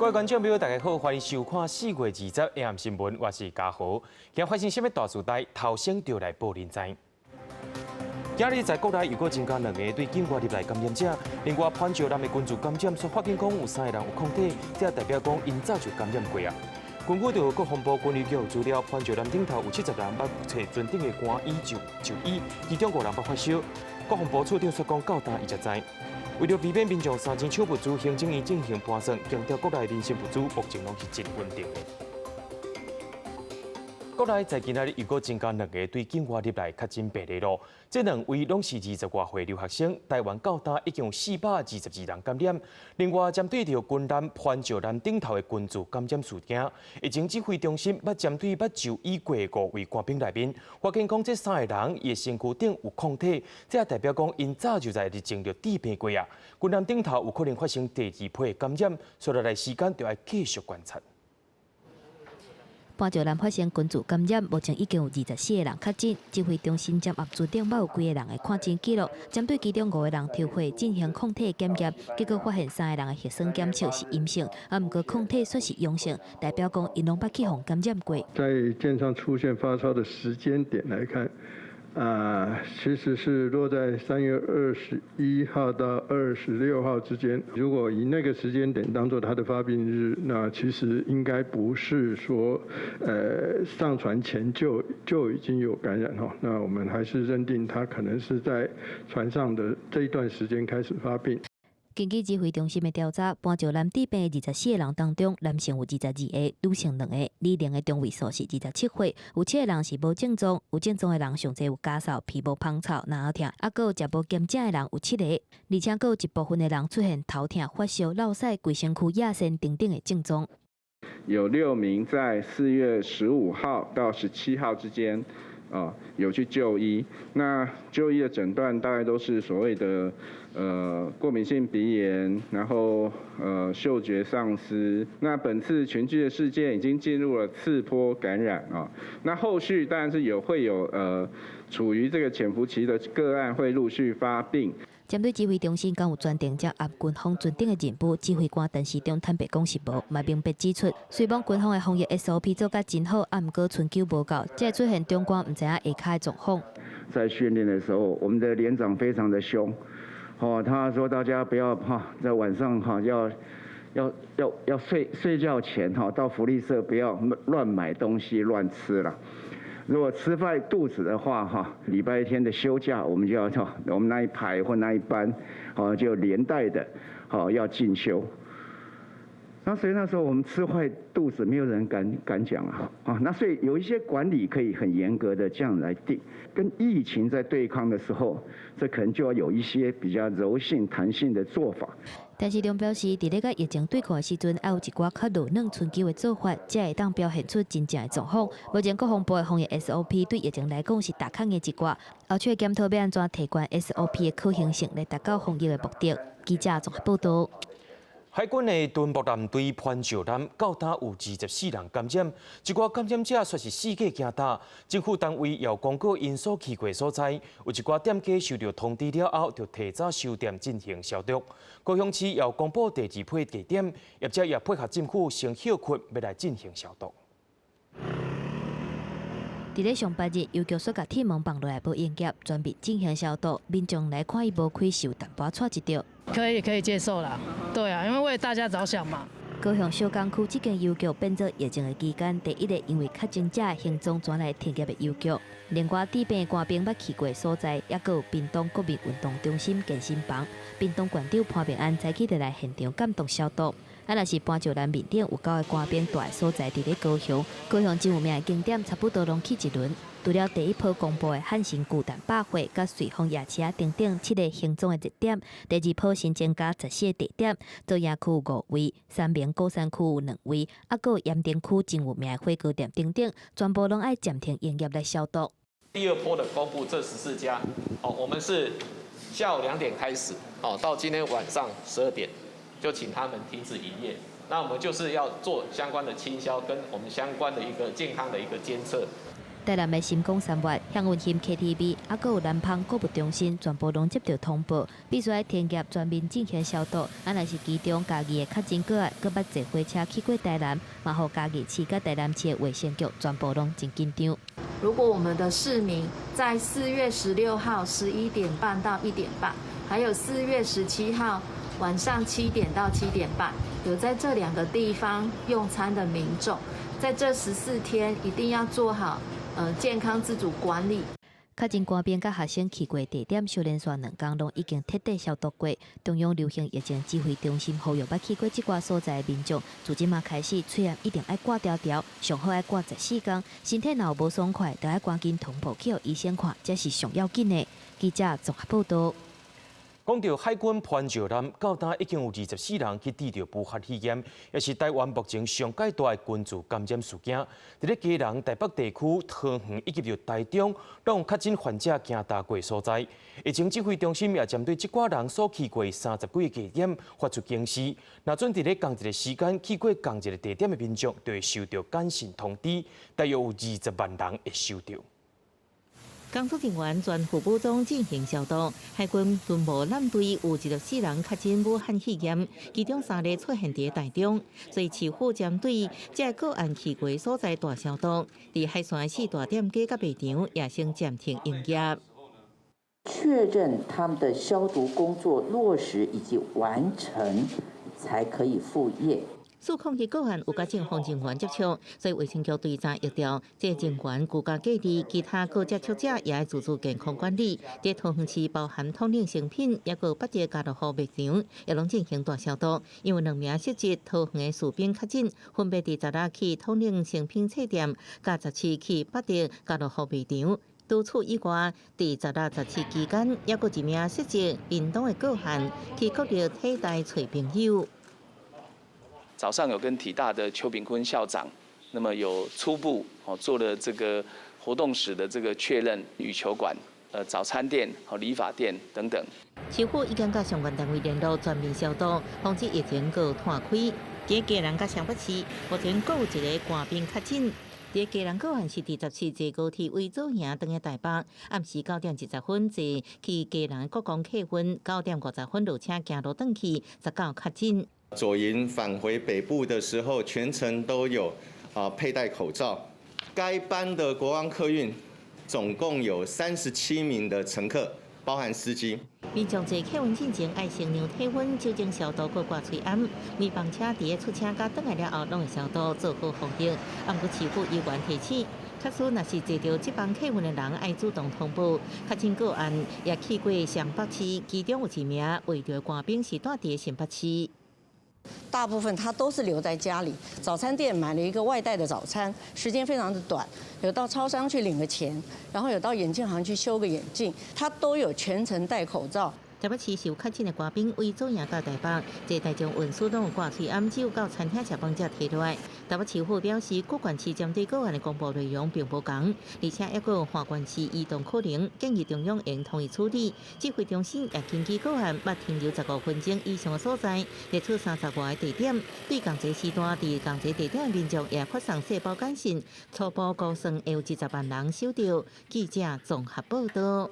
各位观众朋友，大家好，欢迎收看4月20日 AM 新闻，我是嘉豪。今发生什么大事代，头先就来报您知。今日在国内又增加2个对境外入来感染者，另外潘石南的群聚感染所发现讲有3个人有抗体，这代表讲因早就感染过啊。根据到国防部军医局资料，潘石南顶头有70人捌测尊顶的肝炎就医，其中5人捌发烧。国防部处长说讲到今伊才知。为了避免民众3钱抢物资，行政院进行盘算，强调国内民生物资目前拢是真稳定的。国内在今日又搁增加2个对境外入来确诊病例咯，这2位拢是20外岁留学生，台湾到达已经有422人感染。另外，针对着军南潘石南顶头的群聚感染事件，疫情指挥中心捌针对捌就医过的5位官兵内面，发现讲这3个人伊的身躯顶有抗体，这也代表讲因早就在日前就治病过啊。军南顶头有可能发生第2批的感染，所以来时间就要继续观察。潘石南发现群聚感染，目前已经有24个人确诊。指挥中心将资顶捌有几个人的看诊记录，针对其中5个人抽血进行抗体检验，结果发现3个人的血栓检测是阴性，不过抗体却是阳性，代表讲因拢捌去互感染过。在健上出现发烧的时间点来看，其实是落在3月21号到26号之间。如果以那个时间点当做他的发病日，那其实应该不是说，上船前就已经有感染哈。那我们还是认定他可能是在船上的这一段时间开始发病。根据指挥中心的调查，潘石南治病的24个人当中，男性有22个，女性2个，年龄的中位数是27岁，有7个人是无症状，有症状的人上侪有咳嗽、皮肤芳臭、脑喉痛，还有食无咸食的人有7个，而且还有一部分的人出现头痛、发烧、落屎、规身躯亚线等等的症状。有6名在4月15号到17号之间。有去就医，那就医的诊断大概都是所谓的过敏性鼻炎，然后嗅觉丧失。那本次群聚的事件已经进入了次波感染啊，那后续当然是会有处于这个潜伏期的个案会陆续发病。针对指挥中心敢有专程接压军方尊顶的任务，指挥官陈时中坦白讲是无，嘛明白指出，虽讲军方的防疫 SOP 做甲真好，毋过春秋无够，这出现中官毋知影下骹的状况。在训练的时候，我们的连长非常的凶，他说大家不要在晚上要睡觉前到福利社不要乱买东西乱吃了。如果吃坏肚子的话，礼拜天的休假我们就要我们那一排或那一班，就连带的，要进修。那所以那时候我们吃坏肚子，没有人敢讲那所以有一些管理可以很严格的这样来定。跟疫情在对抗的时候，这可能就要有一些比较柔性、弹性的做法。陈时中表示，伫咧甲疫情对抗的时阵，还有一寡较柔软春秋的做法，才会当表现出真正的状况。目前国防部的防疫 SOP 对疫情来讲是大坑的一寡，后续检讨要安怎提高 SOP 的可行性，来达到防疫的目的。记者综合报道。海军的巡逻舰队潘石南到达有24人感染，一寡感染者却是4个惊大。政府单位要公告因所去过所在，有一寡店家收到通知了后，就提早收店进行消毒。高雄市要公布第2批地点，业者也配合政府先休困，要来进行消毒。伫咧上8日，邮局所甲铁门放落来无营业，专门进行消毒。民众来看伊无开，受淡薄错一条。可以接受啦，对啊，因为为大家着想嘛。高雄小港区这间邮局变作疫情的期间第1个因为确诊者的行踪转来停业的邮局。另外，治病的官兵捌去过的所在，也有屏东国民运动中心健身房。屏东县长潘平安早起就来现场监督消毒。若是潘石南面顶有9个官兵住的所在，伫咧高雄真有名的景点差不多拢去一轮。除了第1波公布的汉神巨蛋百货、甲瑞丰夜市等等7个行踪的热点，第2波新增加14个地点，做夜区5位，三明高山区有2位，还有盐田区真有名的火锅店等等，全部拢爱暂停营业来消毒。第2波的公布这14家，我们是下午2点开始，到今天晚上12点。就请他们停止营业。那我们就是要做相关的清消，跟我们相关的一个健康的一个监测。台南的新光三越、向运兴 KTV， 还有南方购物中心，全部拢接到通报，必须要停业全面进行消毒。若是其中家己的确诊个案，佮捌坐火车去过台南，嘛互家己市甲台南市的卫生局全部拢真紧张。如果我们的市民在4月16号11点半到1点半，还有4月17号晚上7点到7点半，有在这2个地方用餐的民众，在这14天一定要做好健康自主管理。确诊官兵甲学生去过地点，小连续2天拢已经彻底消毒过。中央流行疫情指挥中心呼吁捌去过这寡所在的民众，自今嘛开始，嘴一定要挂条条，上好要挂14天。身体若有无爽快，就要赶紧通报去医生看，这是上要紧的。记者综合报道。讲到海军潘石南，到今已经有24人去治疗武汉肺炎，也是台湾目前上界大的群聚感染事件。伫咧基隆、台北地区、桃园以及就台中，拢确诊患者行大过所在。疫情指挥中心也针对这寡人所去过30几个地点发出警示，若准伫咧同一个时间去过同一个地点的民众，就会收到简讯通知，大约有20万人会收到。工作人员全副武装进行消毒。海军巡逻舰队有14人确诊武汉肺炎，其中3例出现在台中，所以市府针对这个案去过所在大消毒。伫海线4大店街甲卖场也先暂停营业。确认他们的消毒工作落实以及完成，才可以复业。数控的个案有甲政府人员接触，所以卫生局对查疫调，这人员居家隔离，其他各接触者也要自主健康管理。在桃园市包含通灵成品，也有8个家乐福卖场，也拢进行大消毒。因为2名涉及桃园的士兵确诊，分别伫10日去通灵成品册店，甲17去8个家乐福卖场。除此以外，伫10日17期间，也有1名涉及运动的个案，去各地体大找朋友。早上有跟体大的邱炳坤校长，那么有初步做了这个活动史的这个确认，羽球馆、早餐店、理发店等等。市府已经甲相关单位联络，全面消毒，防止疫情再拓开。伫基隆甲双北市，目前各有1个官兵确诊。伫基隆个案是第17坐高铁为祖营登去台北，暗时9点10分坐去基隆国光客运，9点50分落车行路登去，19确诊。左营返回北部的时候，全程都有佩戴口罩。该班的国光客运总共有37名的乘客，包含司机。民众坐客运进前爱先量体温、酒精消毒、过挂吹暗。面房车伫出车甲倒来了后，拢会消毒做好防疫。不过市府依然提醒，确实若是坐到这班客运的人，爱主动通报。确诊个案也去过上北市，其中有1名为着官兵是住伫新北市。大部分他都是留在家里，早餐店买了一个外带的早餐，时间非常的短，有到超商去领个钱，然后有到眼镜行去修个眼镜，他都有全程戴口罩。台北市受确诊的官兵为祖营到台北，在台中运输拢有挂喙暗，只有到餐厅食饭才提落来。台北市府表示，各县市针对个案的公布内容并不同，而且也有华县市移动可能，建议中央应统一处理。指挥中心也根据个案捌停留15分钟以上的所在，列出30外个地点，对同一时段伫同一地点的民众也发送细胞简讯，初步估算会有20万人收到。记者综合报道。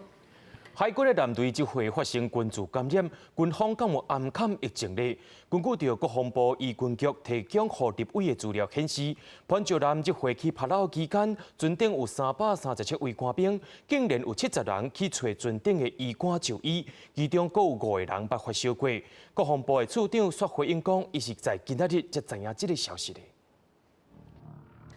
海军的舰队就会发生群聚感染，军方敢有暗砍疫情呢？根据着国防部医军局提供予立委的资料显示，潘石南这回去拍老期间，船顶有337位官兵，竟然有70人去找船顶的医官就医，其中各有5个人捌发烧过。国防部的处长却回应讲，伊是在今仔日才知影这个消息的。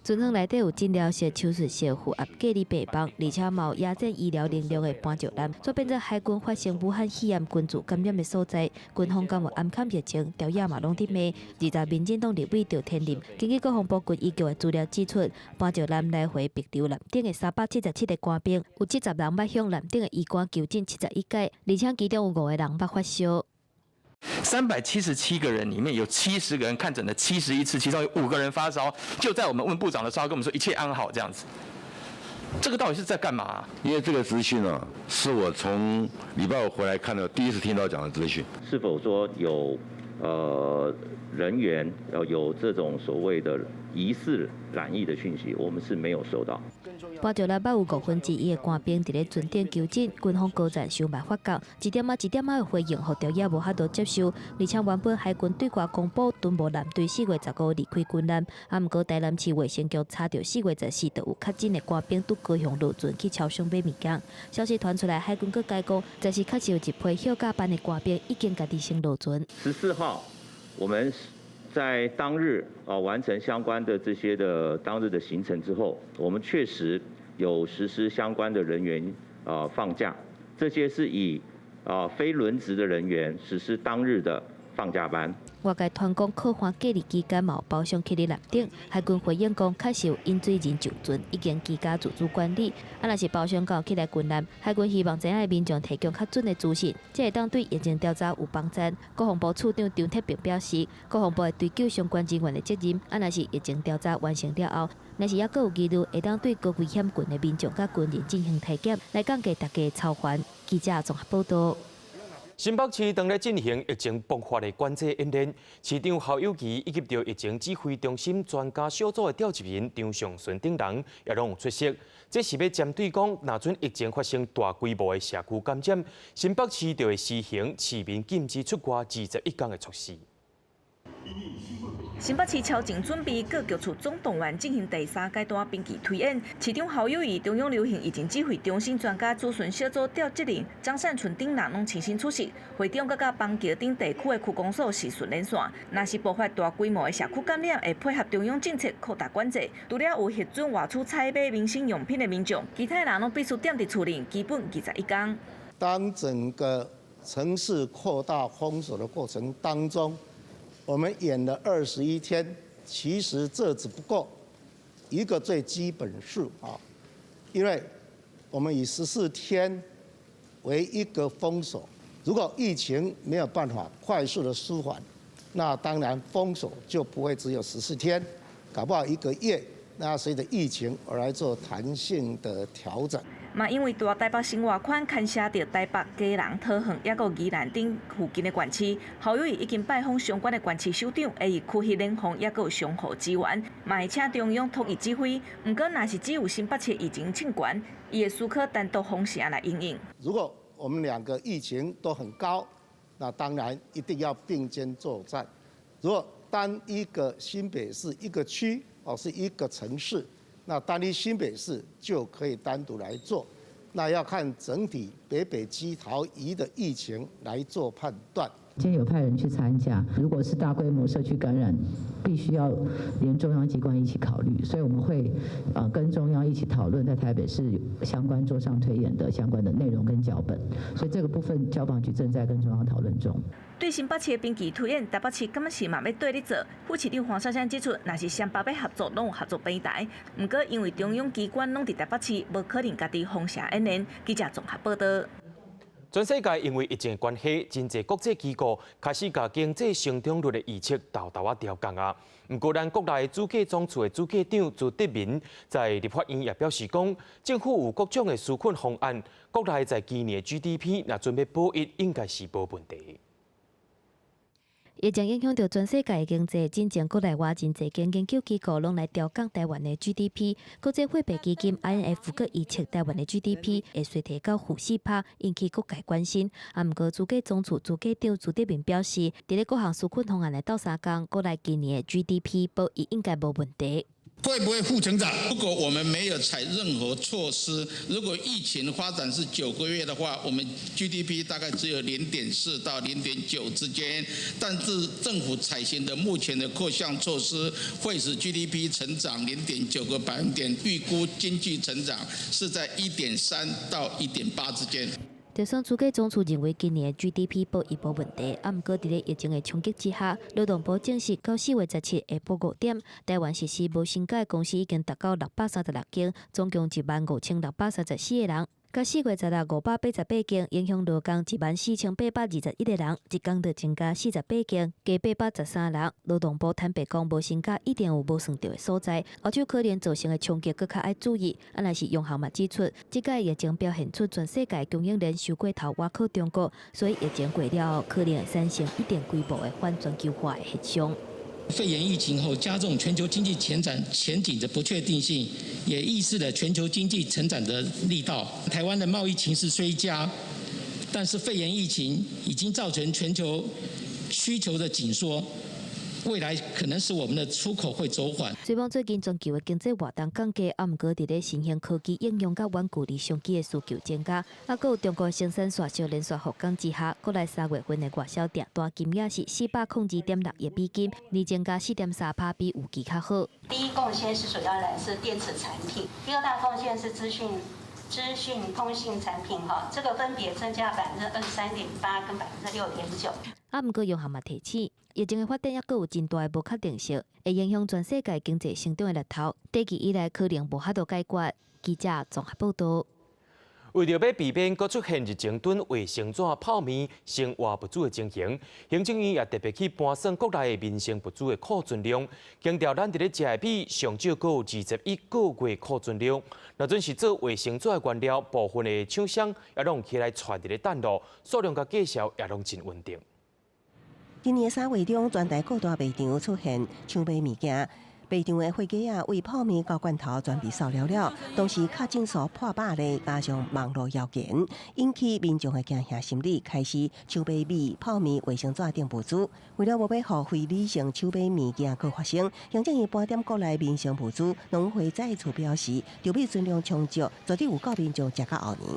船舱内底有诊疗室、手术室、负压隔离病房，而且嘛有亚战医疗能力的潘石南，所变做海军发生武汉肺炎群聚感染的所在。军方敢有暗砍疫情，调野嘛拢伫骂。20民进党立委赵天麟，根据国防部军医局的资料指出，潘石南来回别流舰顶的377个官兵，有70人捌向舰顶的医官求诊71届，而且其中有5个人捌发烧。377个人里面有70个人看诊了71次，其中有5个人发烧。就在我们问部长的时候，跟我们说一切安好这样子。这个到底是在干嘛？因为这个资讯啊，是我从礼拜5回来看的第一次听到讲的资讯。是否说有人员有这种所谓的疑似染疫的讯息，我们是没有收到。拔石来捌有1/5的官兵伫咧准点求诊，军方高层想办法到一点的回应，互调也无法度接受。而且原本海军对外公布敦睦舰队4月15日离开军舰，毋过台南市卫生局查到4月14日有确诊的官兵拄高雄落船去超商买物件。消息传出来，海军阁解讲，暂时确实有一批休假班的官兵已经家己先落船。14号，我们在当日完成相关的这些的当日的行程之后，我们确实有实施相关的人员放假，这些是以非轮值的人员实施当日的放假班。外界传讲靠环隔离期间嘛有包厢去咧内顶，海军回应讲，确实有引水人就船，已经居家自主管理。若是包厢有起来困难，海军希望知影的民众提供较准的资讯，才会当对疫情调查有帮助。国防部处长张铁平表示，国防部会追究相关人员的责任。若是疫情调查完成了后，若是还佫有疑虑，会当对高危险群的民众甲军人进行体检，来降低大家的操烦。记者综合报道。新北市正在进行疫情爆发的关节演练，市长侯友宜以及着疫情指挥中心专家小组的召集人张尚顺等人也拢有出席。这是要针对讲，若准疫情发生大规模的社区感染，新北市就会施行市民禁止出外21天的措施。新北市超前准备，各局处总动员进行第3阶段兵棋推演。市长侯友宜、中央流行疫情指挥中心专家咨询小组召集人张善存等人拢亲身出席。会长佮甲邦桥等地区的区公所实训练线，若是爆发大规模的社区感染，会配合中央政策扩大管制。除了有核准外出采买民生用品的民众，其他人拢必须踮伫厝里，基本21天。当整个城市扩大封锁的过程当中，我们演了21天，其实这只不过一个最基本数啊，因为我们以14天为一个封锁，如果疫情没有办法快速的舒缓，那当然封锁就不会只有14天，搞不好1个月，那随着疫情而来做弹性的调整。嘛，因为大台北新外款牵涉到台北、基隆、桃园，也有宜兰等附近的县市，侯友宜已经拜访相关的县市首长，会以区域联防，也有相互支援，嘛会请中央统一指挥。不过，若是只有新北市疫情清悬，伊会思考单独方式来应应。如果我们2个疫情都很高，那当然一定要并肩作战。如果单一个新北市一个区是一个城市，那单一新北市就可以单独来做，那要看整体北基桃宜的疫情来做判断。今天有派人去参加，如果是大规模社区感染，必须要连中央机关一起考虑，所以我们会跟中央一起讨论在台北市相关桌上推演的相关的内容跟脚本，所以这个部分消防局正在跟中央讨论中。对新北市的兵棋推演，台北市敢是嘛要对你做？副市长黄珊珊指出，若是双北要合作，拢有合作平台。不过因为中央机关拢伫台北市，无可能家己封城演练。记者综合报道。全世界因为疫情的关系，真侪国际机构开始甲经济成长率的预测豆豆啊调降啊。不过，咱国内主计总处的主计长朱德民在立法院也表示讲，政府有各种的纾困方案，国内在今年的 GDP 若准备保1，应该是无问题。疫情影响到全世界的经济，真正国内外真侪间研究机构拢来调降台湾的 GDP。国际货币基金 IMF 佮预测台湾的 GDP 会衰退到-4%，引起各界关心。不过，主计总处主计长朱德民表示，伫咧各项纾困方案来斗3天，国内今年的 GDP 保1应该无问题。会不会负成长？如果我们没有采任何措施，如果疫情发展是9个月的话，我们 GDP 大概只有0.4到0.9之间。但是政府采行的目前的各项措施，会使 GDP 成长0.9个百分点，预估经济成长是在1.3到1.8之间。就算主计总处认为今年的 GDP 保1无问题，不过伫咧疫情的冲击之下，劳动部证实到4月17日下晡5点，台湾实施无薪假的公司已经达到636间，总共15634个人。到4月10日588件，影响劳工14821个人，一天就增加48件，加813人。劳动部坦白讲，无薪假一定有无算到的所在，欧洲可能造成的冲击，更较爱注意。若是用行嘛指出，即届疫情表现出全世界供应链收过头，外靠中国，所以疫情过了后，可能会产生一定规模的反全球化的现象。肺炎疫情后加重全球经济前景的不确定性，也抑制了全球经济成长的力道。台湾的贸易情势虽佳，但是肺炎疫情已经造成全球需求的紧缩。未来可能是我们的出口会走缓。虽望最近全球的经济活动降低，啊，毋过伫咧新型科技应用甲远距离相机的需求增加，啊，搁有中国生产线小连续复工之下，国内3月份的外销订单金额是400.6亿美金，年增加4.3%，比有期较好。第一贡献是主要来自电子产品，第二大贡献是资讯通信产品哈，这个分别增加23.8%跟6.9%。啊，毋过杨涵嘛提醒，疫情的发展也搁有真大的无确定性，会影响全世界经济成长的力头，短期以来可能无法度解决。记者综合报道。为着要避免搁出现日前囤卫生纸、泡面、生活物资的情形，行政院也特别去盘算国内的民生物资的库存量，强调咱伫咧食的米上少搁有21个月库存量。若准是做卫生纸的原料，部分的厂商也拢起来带伫咧等路，数量甲价销也拢真稳定。今年3月中，全台各大卖场出现抢买物件。卖场的货架啊，为泡面、到罐头全被扫了，同时确诊数破百例，加上网络谣言，引起民众的惊吓心理，开始抢买米、泡面、卫生纸等物资。为了无要互非理性抢买物件搁发生，行政院盘点国内民生物资，农会再次表示，稻米存量充足，绝对有够民众食到后年。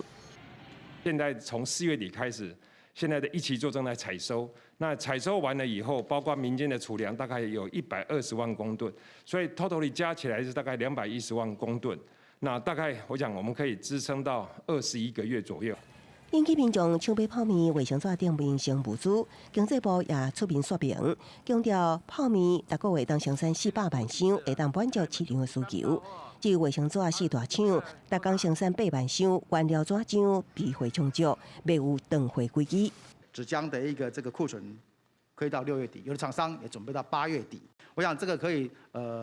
现在从4月底开始。现在的一期就正在采收，那采收完了以后，包括民间的储粮，大概有120万公吨，所以 totally 加起来是大概210万公吨。那大概我想我们可以支撑到21个月左右。引起民众抢买泡面、卫生纸等民生物资，经济部也出面说明，强调泡面每个月当生产400万箱，会当满足市场的需求。至于卫生纸4大厂，每工生产8万箱，原料纸浆备货充足，未有断货危机。纸浆的一个这个库存可以到6月底，有的厂商也准备到8月底。我想这个可以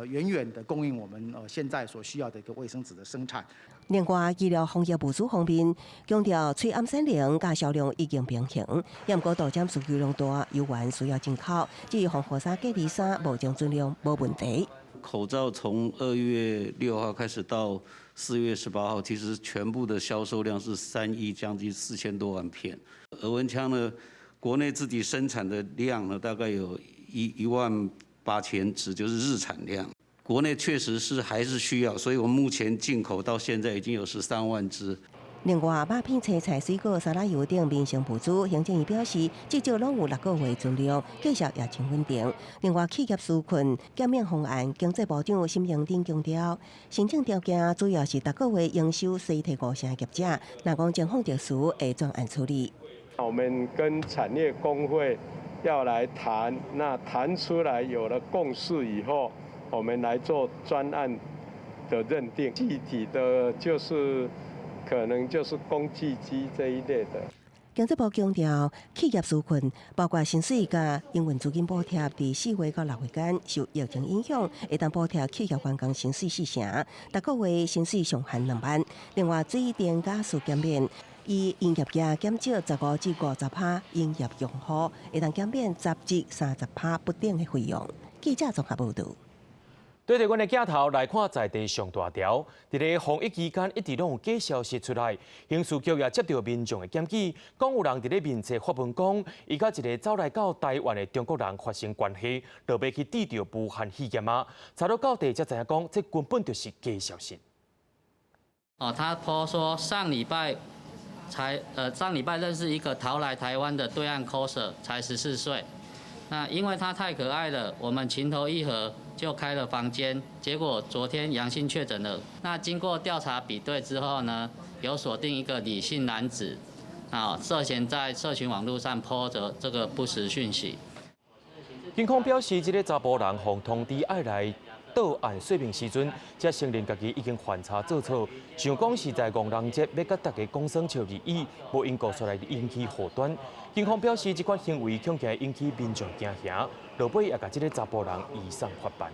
远远的供应我们现在所需要的一个卫生纸的生产。另外，医疗防疫物资方面，强调催暗酸灵加销量已经平衡，也毋过豆浆需求量大，油源需要进口。至于防护衫、隔离衫，目前存量无问题。口罩从2月6号开始到4月18号，其实全部的销售量是3亿将近4000多万片。额温枪呢，国内自己生产的量呢，大概有18000支，就是日产量。国内确实是还是需要，所以我们目前进口到现在已经有13万支。另外，肉片、青菜、水果、沙拉油等民生物资，行政院表示，至少拢有6个月存量，价格也真稳定。另外，企业纾困减免方案，经济部长沈荣津强调，申请条件主要是6个月应收实体5成业者，若讲情况特殊，会专案处理。我们跟产业工会要来谈，那谈出来有了共识以后，我们来做专案的认定，具体的就是可能就是公积金这一类的。经济部强调，企业纾困包括薪水甲营运资金补贴，伫4月到6月间受疫情影响，会当补贴企业员工薪水4成，6个月薪水上限2万。另外，水电加水减免，以营业额减少15%至50%，营业用户会当减免10%至30%不等的费用。记者综合报道。对着阮的镜头来看在地上大条，伫咧防疫期间一直拢有假消息出来，刑事局也接到民众的检举，讲有人伫咧面册发文讲，伊甲一个走来到台湾的中国人发生关系，落要去治疗武汉肺炎啊。查到到地才知影讲，这根本就是假消息。他po说上礼拜认识一个逃来台湾的对岸 coser， 才14岁。那因为他太可爱了，我们情投意合就开了房间，结果昨天阳性确诊了。那经过调查比对之后呢，有锁定一个李姓男子，涉嫌在社群网络上 po 着这个不实讯息。警方表示，这个查甫人互通知爱来到案说明时阵，才承认家己已经犯差做错，想讲是在愚人节要甲大家讲声笑而已，无因故出来引起祸端。警方表示，这款行为恐惊引起民众惊吓，落尾也甲这个查甫人移送法办。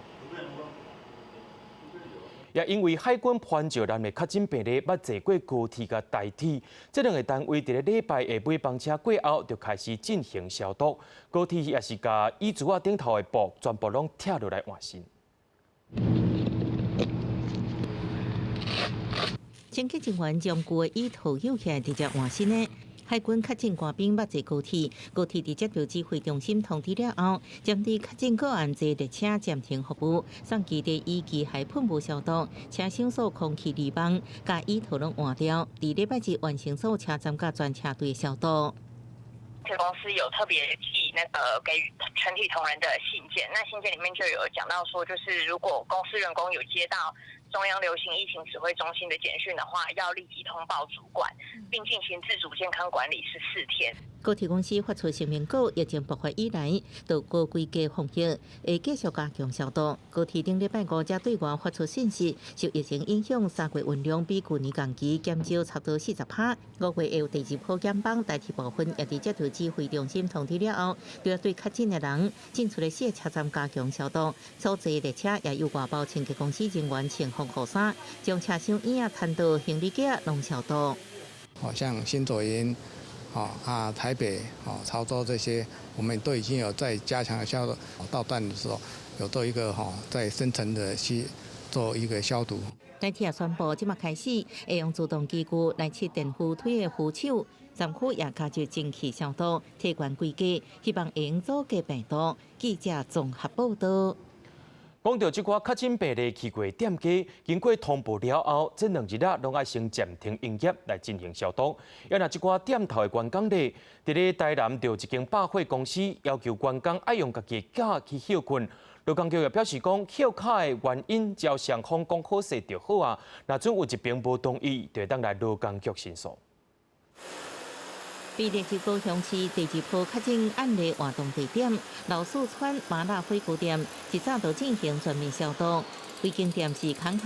也因为海军潘石南的确诊病例捌坐过高铁甲台铁，这两个单位伫咧礼拜下尾班车过后就开始进行消毒，高铁也是甲椅子啊顶头的布全部拢拆落来换新。前客警员将旧的椅套摇起来，直接换新的。海军确诊官兵捌坐高铁，高铁伫接到指挥中心通知了后，针对确诊个案，坐列车暂停服务，送基地以机械喷雾消毒，车厢所空气离网，甲椅套拢换掉。伫礼拜日完成所有车站甲专车队消毒。公司有特别寄那个给予全体同仁的信件，那信件里面就有讲到说，就是如果公司员工有接到中央流行疫情指挥中心的简讯的话，要立即通报主管，并进行自主健康管理14天。高铁公司发出声明稿，疫情爆发以来，到高规格防疫，会继续加强消毒。高铁顶礼拜五才对外发出信息，受疫情影响，3月运量比去年同期减少差不多40%。5月会有第2波减磅，代替部分也伫接到指挥中心通知了后，就要对确诊的人进出的小车站加强消毒。所坐列车也有外包清洁公司人员穿防护衫，将车厢椅啊、餐桌、行李架拢消毒。好像新左营。台北、潮州这些，我们都已经有在加强消毒。到站的时候，有做一个在深层的做一个消毒。台铁也宣布，即马开始会用自动机具来测电扶梯的扶手，站区也加入蒸汽消毒，提悬规格，希望会用阻隔病毒。记者综合报道。讲到即寡确诊病例去过店家，经过通报了后，这2日啊，拢爱先暂停营业来进行消毒。要若即寡店头的员工咧，伫咧台南就一间百货公司要求员工爱用家己的脚去休困。劳工局也表示讲，休卡的原因，只要双方讲好势就好啊。若准有一边无同意，就会当来劳工局申诉。被列入高雄市第2波确诊案例活动地点，老四川麻辣火锅店一早就进行全面消毒。规间店是空，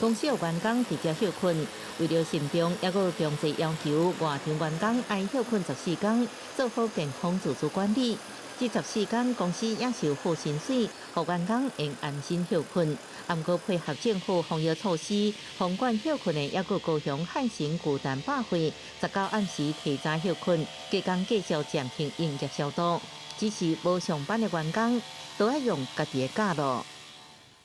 公司有员工直接休困，为了慎重，也有强制要求外场员工爱休困14天，做好健康自主管理。这14天，公司也是有付薪水，让员工能安心休困。不过配合政府防疫措施，封管休困的也有高雄汉城巨蛋百货，19暗时提早休困，加工继续暂停营业消毒。只是无上班的员工，都要用家己的假咯。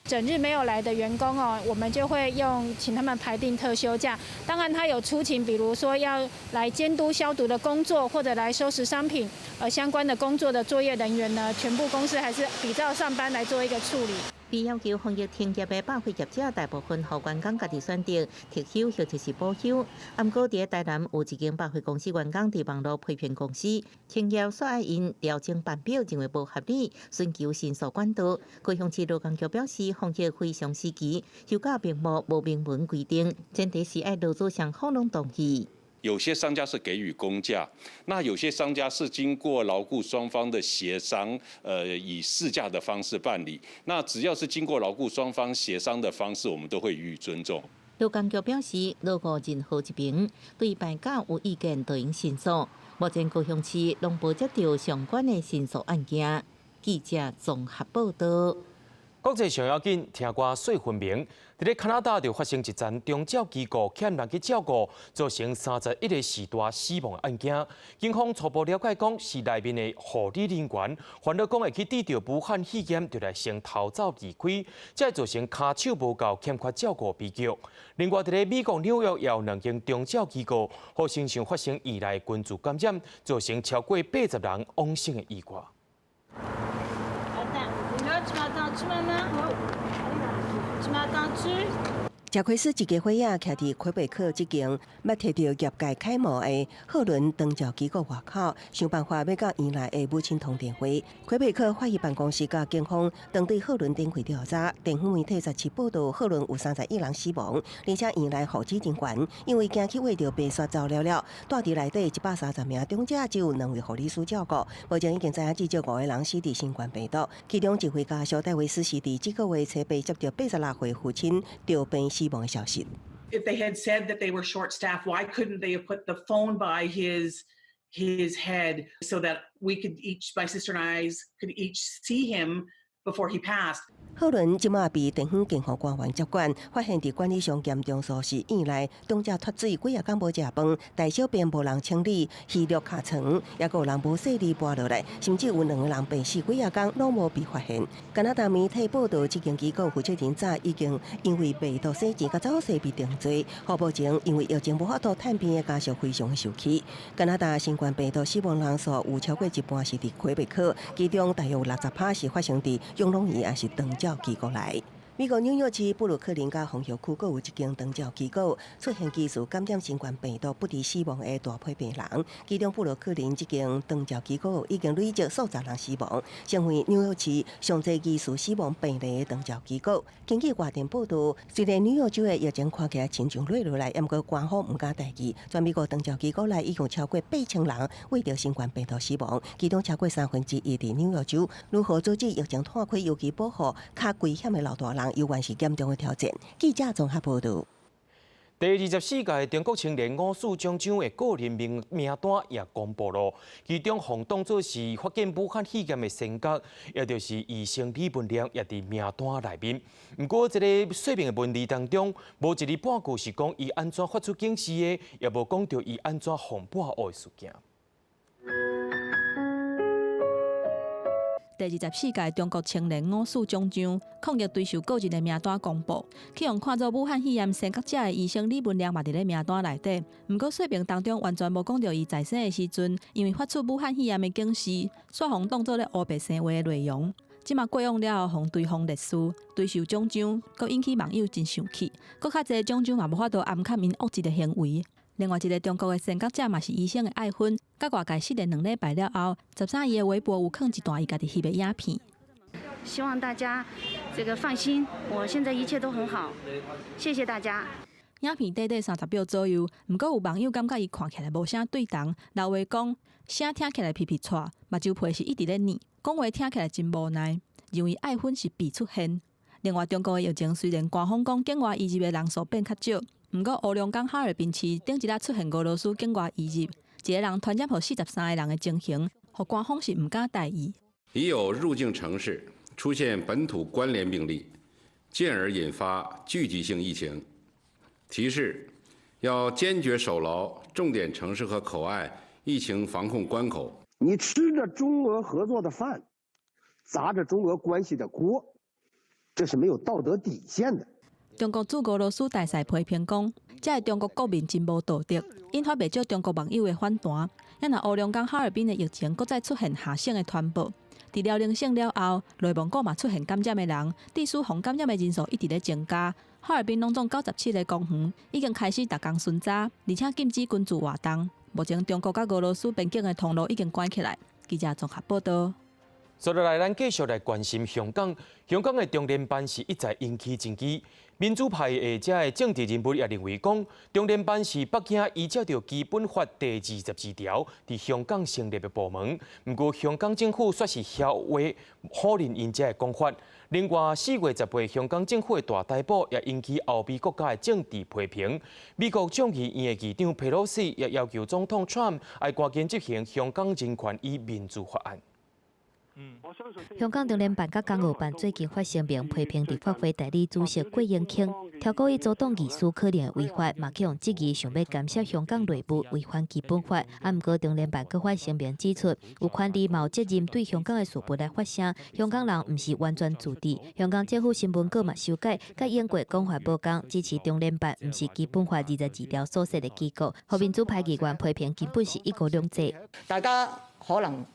整日没有来的员工我们就会请他们排定特休假。当然，他有出勤，比如说要来监督消毒的工作，或者来收拾商品，相关的工作的作业人员呢，全部公司还是比照上班来做一个处理。被要求防疫停业的百货业者，大部分和员工家己选择特休或者是补休。不过，伫台南有一间百货公司员工伫网络欺骗公司停业，所爱因调整班表认为不合理，寻求申诉管道。高雄市劳工局表示，防疫非常时期，休假并无明文规定，前提是爱劳资双方拢同意。有些商家是给予公假，那有些商家是经过劳雇双方的协商，以事假的方式办理。那只要是经过劳雇双方协商的方式，我们都会予以尊重。劳工局表示，如果任何一边对办假有意见，都应申诉。目前高雄市拢无接到相关的申诉案件。记者综合报道。国际上要紧，听歌水分明。伫咧加拿大就发生一站宗教机构欠人去照顾，造成31个士大死亡的案件。警方初步了解讲，是内面的护理人员，烦恼讲会去治疗武汉肺炎，就来先逃走离开，才造成骹手无够、欠缺照顾悲剧。另外，伫咧美国纽约也有2间宗教机构，好身上发生依赖群组感染，造成超过80人往生的意外。贾奎斯一家伙仔徛伫魁北克这间要摕到业界楷模的贺伦长照机构外口，想办法要甲原来的母亲通电话。魁北克法医办公室甲警方当对贺伦展开调查。地方媒体17报道，贺伦有31人死亡，而且原来护理人员因为惊去为着被刷走了，带伫内底130名中者只有2位护理师照顾。目前已经知影至少5个人死伫新冠病毒，其中1位家属戴维斯是伫这个月初被接到86岁父亲着病死亡的消息。If they had said that they were short-staffed, why couldn't they have put the phone by his head so that we could each, my sister and I, could each see him before he passed. 贺伦即马被地方警方官员接管，发现伫管理上严重疏失院内，中者脱水几啊天无食饭，大小便无人清理，鱼肉卡床，也有人无洗哩搬落来，甚至有2个人病死几啊天，拢无被发现。加拿大媒体报道，这间机构负责人早已经因为被盗洗钱甲走私被定罪，好目前因为疫情无法度探病的家属非常受气。加拿大新冠病毒死亡人数有超过一半是伫魁北克，其中大约有60%是发生伫养老院，也是长照机构内。美国纽约市布鲁克林甲红桥区，各有一间长照机构出现疑似感染新冠病毒不治死亡的大批病人，其中布鲁克林这间长照机构已经累积数十人死亡，成为纽约市上侪疑似死亡病例的长照机构。根据外电报道，虽然纽约州的疫情看起来亲像落落来，不过官方唔敢代志。全美国长照机构内已经超过8000人为着新冠病毒死亡，其中超过1/3伫纽约州。如何阻止疫情拓开，尤其保护较危险的老大人？犹原是严重的挑战。记者综合报道。第24届中国青年五四奖奖的个人名单也公布了，其中互当作是发现武汉肺炎的先角，也就是医生李文亮也伫名单内面。不过，这个说明的文字当中，无一字半句是讲伊安怎发出警示的，也无讲到伊安怎防把握的事件。第24届中国青年五四奖奖抗疫追求个人的名单公布，去用看做武汉肺炎先觉者的医生李文亮嘛伫咧名单内底。不过说明当中完全无讲到伊在生的时阵，因为发出武汉肺炎的警示，煞互当作咧乌白生话的内容。即马过往了后，互对方烈士追受奖奖，阁引起网友真生气。阁较侪奖奖嘛无法度暗藏因恶质的行为。另外一个中国的先觉者嘛是医生的爱芬，甲外界失联2礼拜了后，13伊的微博有放一段伊家己翕的影片。希望大家这个放心，我现在一切都很好，谢谢大家。影片短短30秒左右，不过有网友感觉伊看起来无啥对同，老话讲声听起来皮皮喘，目睭皮是一直咧黏，讲话听起来真无奈，认为爱芬是必出现。另外，中国的疫情虽然官方讲境外移入的人数变较少。不过，乌龙港哈尔滨市顶一日出现俄罗斯境外移入，一个人传染互43个人的情形，互官方是唔敢大意。已有入境城市出现本土关联病例，进而引发聚集性疫情。提示：要坚决守牢重点城市和口岸疫情防控关口。你吃着中俄合作的饭，砸着中俄关系的锅，这是没有道德底线的。中国驻俄罗斯大使批评讲，这个中国国民真无道德，引发不少中国网友的反弹。也若乌龙港哈尔滨的疫情搁再出现下省的传播，治疗零星了后，内蒙古嘛出现感染的人，地区防感染的人数一直在增加。哈尔滨拢总97个公园已经开始逐工巡查，而且禁止群聚活动。目前中国甲俄罗斯边境的通路已经关起来。记者综合报道。接落来，咱继续来关心香港。香港的中联办是一再引起争议。民主派的政治人物也认为讲，中联办是北京依照着基本法第22条伫香港成立的部门。不过，香港政府却是晓话否认因这个讲法。另外，4月10日，香港政府的大逮捕也引起欧美国家的政治批评。美国众议院的议长佩洛西也要求总统 Trump 要赶紧执行香港人权与民主法案。香港中联办甲港澳办最近发声明批评立法会代理主席郭英庆，超过伊阻挡议事可能违法，嘛去用质疑想要干涉香港内部违反基本法。不过中联办阁发声明指出，有权利嘛有责任对香港的事务来发声，香港人毋是完全自治。香港政府新闻稿嘛修改，甲英国讲法无共，支持中联办毋是基本法22条所设的机构。后民主派议员批评根本是一國兩制。大家可能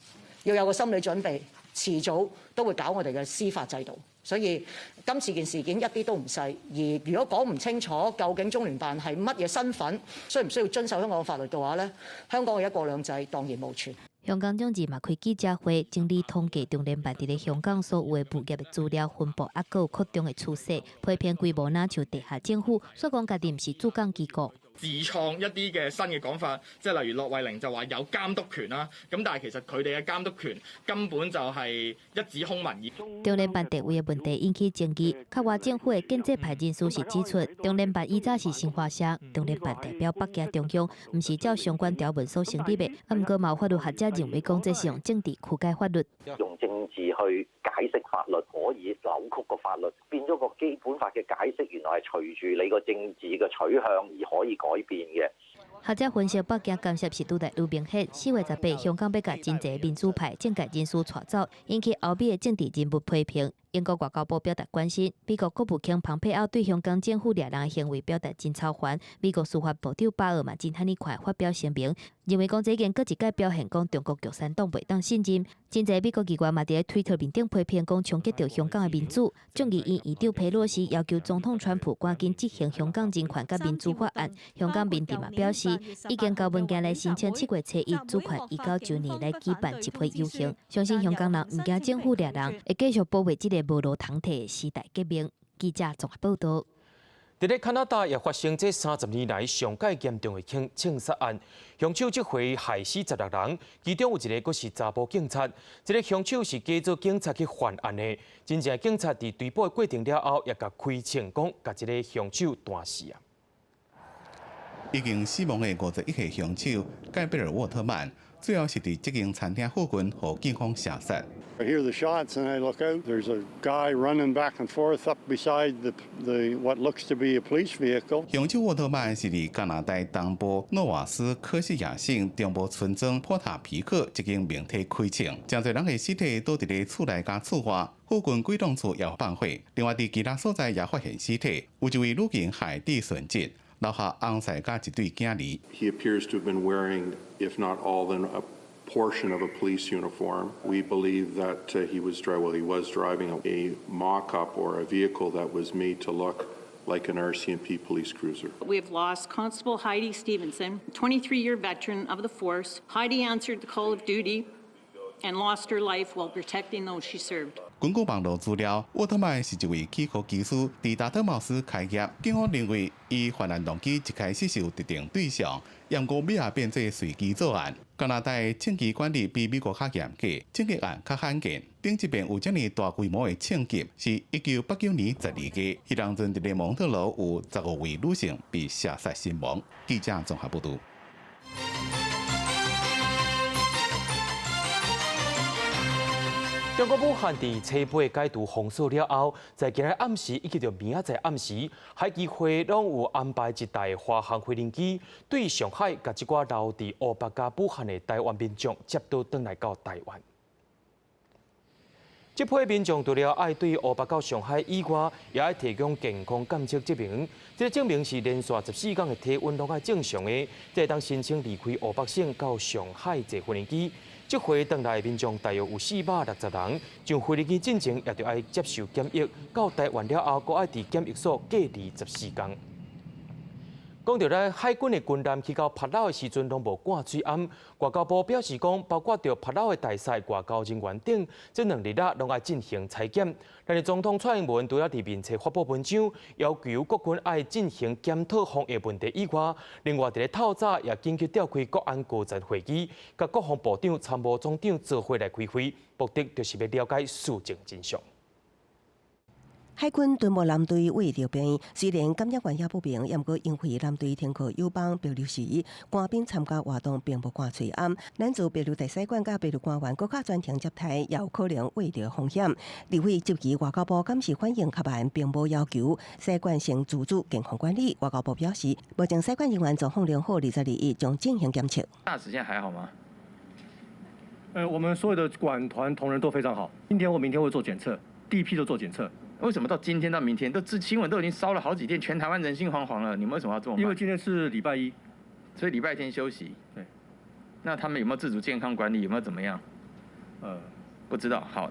要有個心理準備，遲早都會搞我哋嘅司法制度。所以今次件事件一啲都唔細，而如果講唔清楚究竟中聯辦係乜嘢身份，需唔需要遵守香港法律嘅話咧，香港嘅一國兩制蕩然無存。香港眾志嘛開記者會，整理統計中聯辦佇咧香港所有的物業的資料分佈，還佫有擴張的趨勢，批評規模若像地下政府，說講家己毋是駐港機構。自創一啲嘅新嘅講法，即係例如駱惠寧就話有監督權啦，咁但係其實佢哋嘅監督權根本就係一紙空文。中聯辦地位嘅問題引起爭議，較外政府嘅建設派人士是指出，中聯辦以早是新華社，中聯辦代表北京中央，唔是照相關條文所成立嘅。不過，有法律學者認為講這是用政治曲解法律，用政治去解釋法律，可以扭曲個法律，變咗個基本法嘅解釋，原來係隨住你個政治嘅取向而可以改變嘅。學者分析，北京干涉是愈來愈明顯。4月18日，香港要甲真濟民主派政界人士帶走，引起歐美嘅政治人物批評。英國外交部表達關心，美國國務卿蓬佩奧對香港政府掠人嘅行為表達真操煩。美國司法部長巴爾嘛真罕尼快發表聲明，認為講這件閣一屆表現講中國共產黨袂當信任。真濟美國議員嘛佇推特面頂批評講衝擊到香港嘅民主。眾議院議長佩洛西要求總統川普趕緊執行香港人權甲民主法案。香港民調嘛表示，已經交文件來申請7月7日主權19周年來舉辦集會遊行。相信香港人唔驚政府掠人，會繼續保衛這個無路通退的時代革命。記者綜合報道。在咧加拿大也發生這30年來上界嚴重的槍殺案，兇手這回害死16人，其中有一個是查甫警察。這個兇手是假做警察去犯案的，真正警察在追捕的過程了後，也甲開槍講，甲這個兇手彈死啊！已經死亡的51歲兇手蓋貝爾沃特曼，最後是佇這間餐廳附近和警方射殺。I hear the shots and I look out. There's a guy running back and forth up beside the what looks to be a police vehicle. 兇手沃特曼是佇加拿大東部諾瓦斯科西亞省中部村莊波塔皮克一間名體開槍，真濟人的屍體倒佇咧厝內加厝外，附近幾棟厝也放火。另外，佇其他所在也發現屍體，有一位女警海蒂殉職，留下紅曬加一對囝兒。He appears to have been wearing, if not all, then a portion of a police uniform. We believe that he was driving a mock-up or a vehicle that was made to look like an RCMP police cruiser. We have lost Constable Heidi Stevenson, 23-year veteran of the force. Heidi answered the call of duty and lost her life while protecting those she served. 根據網絡資料，沃特曼是一位氣科技師，在達特茅斯開業。警方認為，伊犯案動機一開始是有特定對象，然後尾也變做隨機作案。加拿大槍擊管理比美國較嚴格，槍擊案較罕見。頂一遍有這麼大規模的槍擊，是1989年12月，迄當陣佇蒙特婁有15位女性被射殺身亡。記者綜合報道。中國武漢在車尾解除封鎖了後，在今日暗時以及到明仔載暗時，海基會攏有安排一台華航飛行機對上海甲一寡留佇烏北甲武漢的台灣民眾接到轉來到台灣。這批民眾除了愛對烏北到上海以外，也愛提供健康監測證明。這個證明是連續14天的體溫攏愛正常的，才當申請離開烏北省到上海坐飛行機。這回轉來民眾大約有460人，上飛機進前也着愛接受檢疫，到台灣了後，閣愛佇檢疫所隔離14天。講到咧，海軍的軍艦去到帕勞的時陣，攏無掛水暗。外交部表示講，包括着帕勞的大使、外交人員等，這2日攏愛進行採檢。但是總統蔡英文除了佇面冊發布文章，要求國軍愛進行檢討防疫問題以外，另外佇咧透早也緊急召開國安高層會議，甲國防部長、參謀總長做伙來開會，目的就是要了解事情真相。海軍敦睦艦隊為調兵，雖然感染源也不明，也毋過因為艦隊天候有幫漂流時，官兵參加活動並無掛水暗。咱就漂流大使館甲漂流官員閣較專程接待，也有可能畏着風險。立委質疑外交部監視反應較慢，並無要求使館先自主健康管理。外交部表示，目前使館人員狀況良好，22日將進行檢測。大使現在還好嗎？我們所有的管團同仁都非常好。今天或明天會做檢測，第一批都做檢測。為什麼到今天到明天都新聞都已經燒了好幾天，全台灣人心惶惶了？你們為什麼要這麼慢？因為今天是禮拜一，所以禮拜天休息。對，那他們有沒有自主健康管理？有沒有怎麼樣？不知道。好。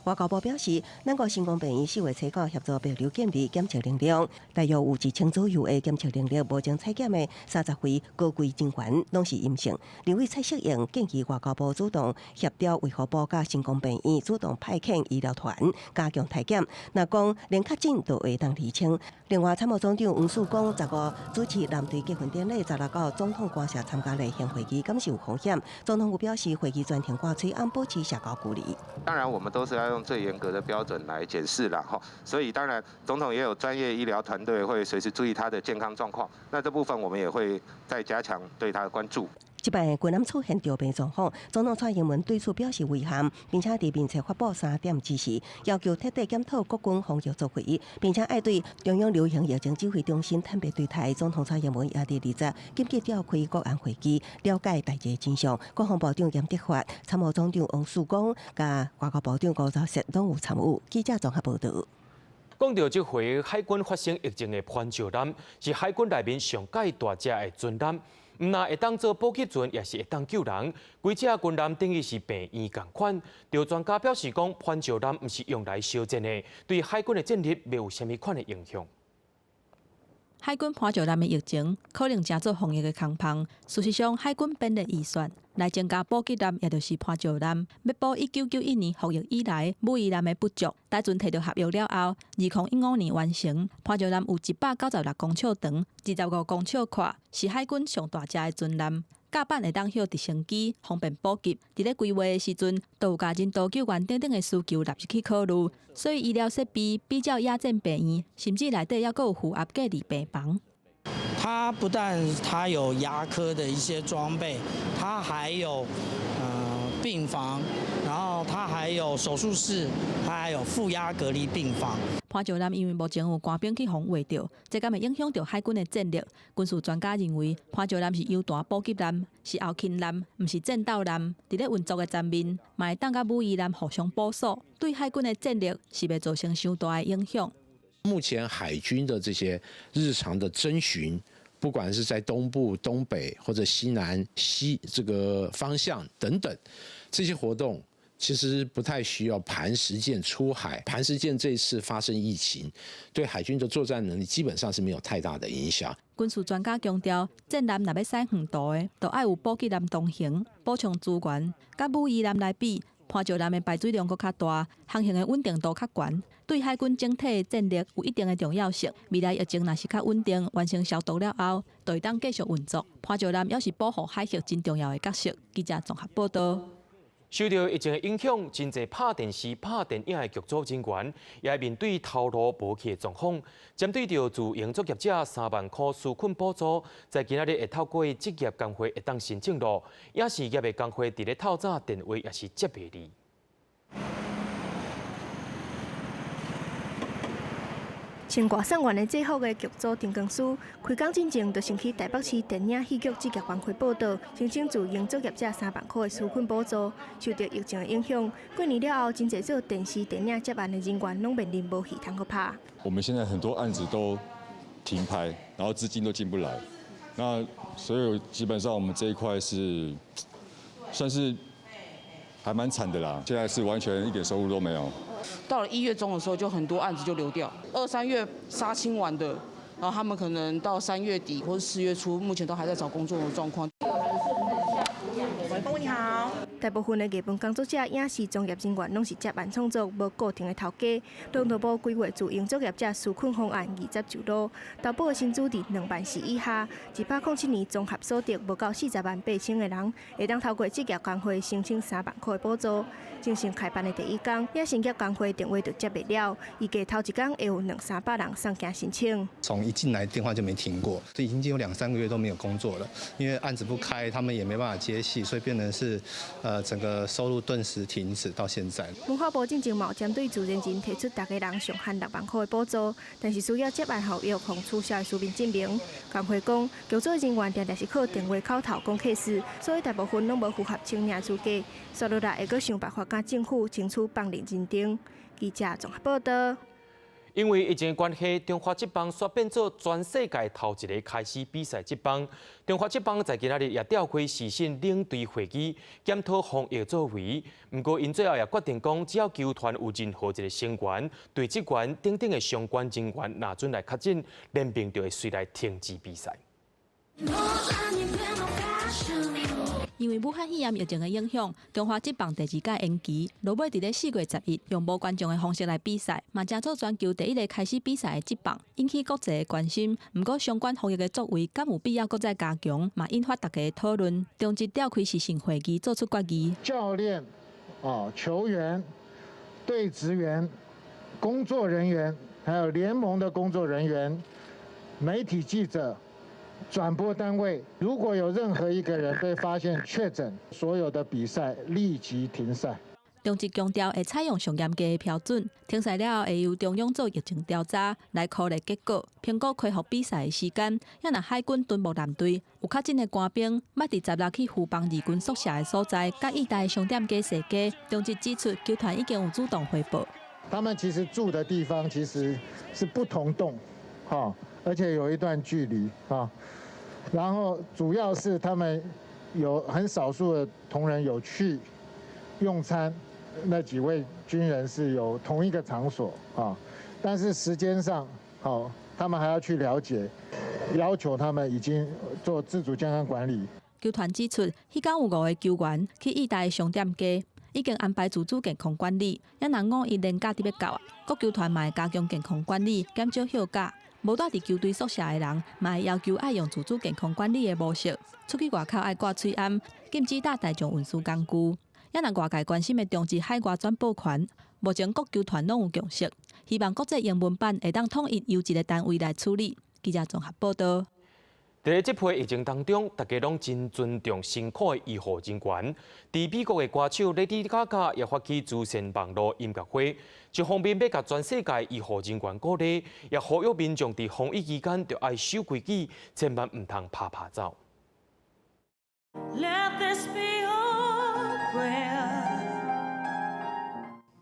外交部表示，咱国成功病院4月初9协助病流检疫检测能力，大约有1000左右的检测能力无经采检的30位高规人员拢是阴性。另外，蔡适应建议外交部主动协调卫福部甲成功病院主动派遣医疗团加强体检，若讲连确诊都会当厘清。另外，参谋总长王曙光15主持男队结婚典礼，16到总统官舍参加例行会议，感受风险。总统府表示，会议专程挂吹按保持社交距离。当然，我们都是要用最严格的标准来检视啦，哈。所以，当然，总统也有专业医疗团队会随时注意他的健康状况。那这部分我们也会再加强对他的关注。即摆军南出现调病状况，总统蔡英文对此表示遗憾，并且伫面册发布3点指示，要求彻底检讨国军防疫作为，并且爱对中央流行疫情指挥中心坦白对台。总统蔡英文也伫20紧急召开国安会议，了解大事真相。国防部长严德发、参谋总长王曙光、甲外交部长高昭实拢有参与。记者综合报道。讲到这回海军发生疫情的潘石南，是海军内面上界大只的军舰。唔但会当做补给船，也是会当救人。规只军舰等于是病院同款。有专家表示讲，潘石南唔是用来烧战的，对海军的战力没有虾米款的影响。海军潘石南的疫情可能加做防疫的空棒。事实上，海军编列预算来增加补给舰，也就是潘石南要补1991年服役以来武夷舰的不足。大船摕到合约了后，2015年完成。潘石南有196公尺长，25公尺宽，是海军上大只的军舰。甲板会当歇直升机，方便补给。伫咧规划的时阵，都有加人道救援等等的需求纳入去考虑。所以医疗设备比较亚战病院，甚至内底还佫有负压隔离病房。它不但它有牙科的一些装备，它还有病房，然后它还有手术室，它还有负压隔离病房。潘石南因为目前有官兵去防卫着，这敢会影响到海军的战力。军事专家认为，潘石南是优弹补给舰，是后勤舰，唔是战斗舰。伫咧运作的站面，嘛会当甲武夷舰互相补锁，对海军的战力是袂造成伤大的影响。目前海军的这些日常的侦巡，不管是在东部、东北或者西南、西这个方向等等，这些活动其实不太需要磐石舰出海。磐石舰这一次发生疫情，对海军的作战能力基本上是没有太大的影响。军事专家强调，战舰若要驶远途的，就要有补给舰同行，补充资源。甲武夷舰来比，潘石南的排水量佫较大，航行的稳定度较悬，对海军整体的战力有一定的重要性。未来疫情若是较稳定，完成消毒了后，就会当继续运作。潘石南也是保护海峡真重要的角色。记者综合报道。受到疫情的影响，真侪拍电视、拍电影的剧组人员也面对头路无去的状况。针对着自营作业者3万块纾困补助，在今仔日会透过职业工会会当申请咯，也是业的工会伫咧透早电话也是接袂离。穿外省员的制服的剧组陈光师，开工之前就先去台北市电影戏剧职业工会报道，申请自营作业者3万块的纾困补助。受到疫情的影响，过年了后，真侪做电视、电影接案的人员拢面临无戏通去拍。我们现在很多案子都停拍，然后资金都进不来，那所以基本上我们这一块是算是还蛮惨的啦。现在是完全一点收入都没有。到了1月中的时候，就很多案子就流掉。2、3月杀青完的，然后他们可能到3月底或是4月初，目前都还在找工作的状况。喂，公你好。大部分的艺文工作者、影视从业人员拢是接案创作，无固定的头家。劳动部规划自营作业者纾困方案20就路，投保的薪资伫2万4以下。107年综合所得无够40万8千的人，会当透过职业工会申请3万块补助。正式开办的第一天，也成业工会电话就接不了，预计头一天会有200-300人上架申请。从一进来电话就没停过，这已经有2-3个月都没有工作了，因为案子不开，他们也没办法接戏，所以变成是整个收入顿时停止到现在。文化部进前嘛针对自然人提出大家人上限6万块的补助，但是需要接案后要互取消的书面证明。工会讲，剧组人员常常是靠电话口头讲客事，所以大部分拢无符合青年资格，所以来会阁想办法甲政府争取放任认定。记者综合报道。因为疫情的关系，中华职棒煞变做全世界头一个开始比赛职棒。中华职棒在今仔日也召开时薪领队会议，检讨防疫作为。不过，因最后也决定讲，只要球团有任何一个成员、队职员等等的相关人员拿准来确诊，联盟就会随来停止比赛。因为武汉肺炎疫情的影响，中华职棒第2届延期，落尾伫咧4月11用无观众的方式来比赛，嘛正做全球第一个开始比赛的职棒，引起国际的关心。不过相关防疫的作为，敢有必要搁再加强，嘛引发大家的讨论。中职召开时薪会议做出决议，教练、球员、队职员、工作人员，还有联盟的工作人员、媒体记者。转播单位如果有任何一个人被发现确诊，所有的比赛立即停赛。中职强调会采用上严格的标准，停赛了后会由中央做疫情调查来考虑结果，评估恢复比赛的时间。也若海军敦睦舰队有确诊的官兵，捌伫16去富邦义军宿舍的所在，甲意大商店街踅街。中职指出，球团已经有主动汇报。他们其实住的地方其实是不同栋，而且有一段距离然后主要是他们有很少数的同仁有去用餐，那几位军人是有同一个场所但是时间上他们还要去了解，要求他们已经做自主健康管理。球团指出，迄天有5个球员去意大商店街，已经安排自主健康管理。也若5伊连假伫要到，各球团嘛会加强健康管理，减少休假。无住伫球队宿舍的人，嘛会要求爱用自主健康管理的模式。出去外口爱挂喙罨，禁止搭大众运输工具。也若外界关心的中职海外转播权，目前各球团拢有共识，希望国际英文版会当统一由一个单位来处理。记者综合报道。在这波疫情当中，大家拢真尊重辛苦的医护人员。伫美国的歌手 Lady Gaga 也发起慈善网络音乐会，一方面要甲全世界医護人員鼓勵，也呼籲民眾伫防疫期間就愛守規矩，千萬唔通拍拍走。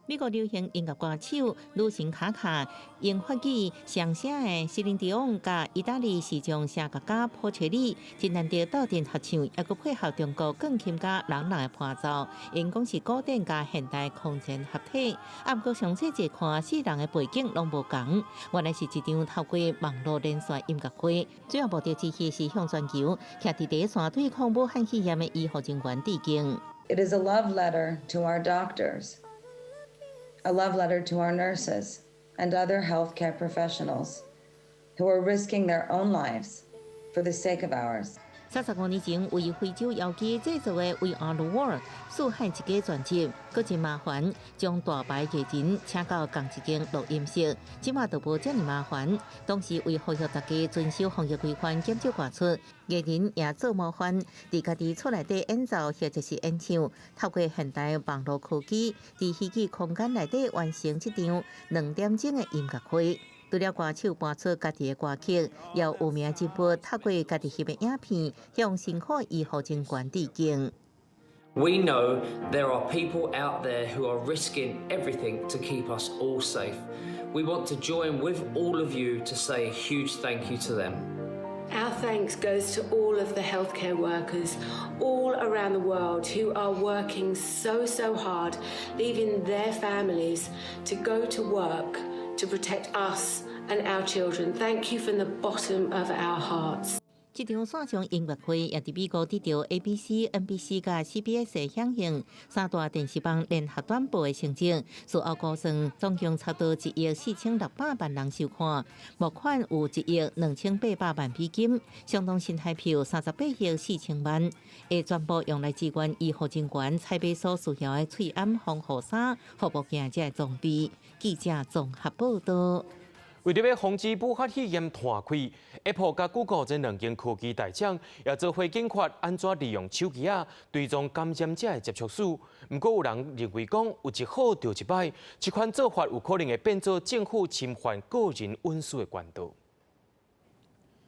美国流行音乐歌手鲁辛卡卡用法语上写的西林迪翁甲意大利时装写作家普切利，真难得斗阵合唱，也佮配合中国钢琴家郎朗的伴奏，因讲是古典加现代空前合体。啊，不过详细一看，四人的背景拢无同，原来是一场透过网络连线音乐会，主要目的之一是向全球徛伫第一线对抗武汉肺炎的医护人员致敬。It is a love letter to our doctors. A love letter to our nurses and other healthcare professionals who are risking their own lives for the sake of ours. 35年前，为非洲药剂制作的《We Are the World》四海一家专辑，搁真麻烦，将大牌艺人请到同一间录音室，即马就无遮尔麻烦。当时为呼吁大家遵守防疫规范，减少外出，艺人也做模范，伫家己厝内底演奏或者是演唱，透过现代网络科技，伫虚拟空间内底完成这场2点钟的音乐会。除了歌手搬出家己的歌曲，也有名人物透过家己翕的影片，向辛苦医护人员致敬。We know there are people out there who are risking everything to keep us all safe. We want to join with all of you to say a huge thank you to them. Our thanks goes to all of the healthcare workers all around the world who are working so hard, leaving their families to go to work to protect us and our children. Thank you from the bottom of our hearts. 这场线上音乐会也伫美国得到 ABC、NBC 甲 CBS 的响应，3大电视网联合转播的成绩，事后估算总共差不多1億4600萬人收看，募款有1億2800萬美金，相當新台票38億4000萬，會全部用來支援醫護人員採買所需要的喙罨、防護衫、服務行者的裝備。記者綜合報道。为着要防止武汉肺炎傳開 ，Apple 甲 Google 這兩間科技大廠也做伙研發安怎利用手機追蹤感染者的接觸史。不過有人認為講有一好就一歹，這款做法有可能會變做政府侵犯個人隱私的管道。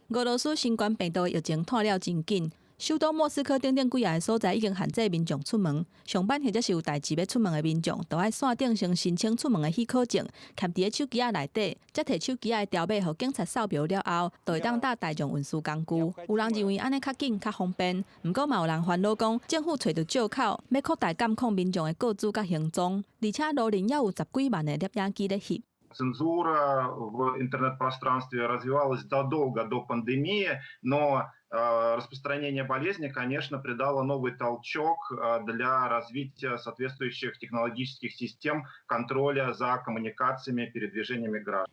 俄羅斯新冠病毒疫情拖了真緊。首都莫斯科等几个所在已经限制民众出门，上班或者是有代志要出门的民众，都爱线顶先申请出门的许可证，夹伫手机内底，再摕手机的条码互警察扫描了后，就会当搭大众运输工具。有人认为安尼较紧、较方便，毋过嘛有人烦恼讲，政府找到借口，要扩大监控民众的个资甲行踪，而且路人也有10几万的摄影机咧翕。Цензура в интернет-пространстве развивалась задолго до пандемии, но распространение болезни, конечно, придало новый толчок для развития соответствующих технологических систем контроля за коммуникациями, передвижениями граждан.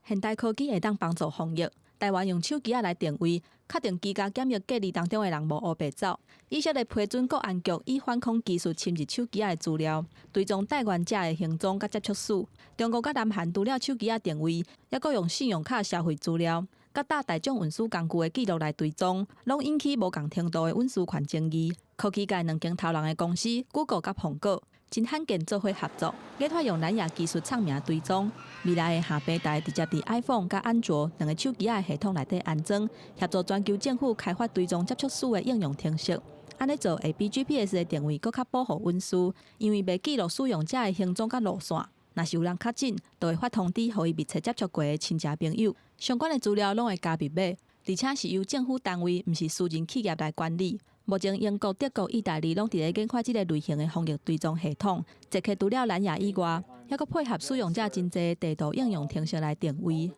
现代科技会当帮助防疫。台湾用手机来定位，确定居家检疫隔离当中的人无乌白走。以色列批准国安局以反恐技术侵入手机的资料，追踪带源者的行踪甲接触史。中国甲南韩除了手机定位，也阁用信用卡消费资料，甲搭大众运输工具的记录来追踪，拢引起无共程度的隐私权争议。科技界两间头人的公司 Google 甲苹果真罕见做伙合作，研发用蓝牙技术创名追踪。未来的下平台直接伫 iPhone 甲安卓两个手机的系统内底安装，协助全球政府开发追踪接触史的应用程式。安尼做会比 GPS 的定位更较保护隐私，因为袂记录使用者的行踪甲路线。若是有人确诊，就会发通知，互伊密切接触过的亲戚朋友。相关的资料拢会加密码，而且是由政府单位，毋是私人企业来管理。目前，英国、德国、意大利拢伫咧研发即个类型的防疫追踪系统，即个除了蓝牙以外，还佫配合使用者真侪地图应用程式来定位。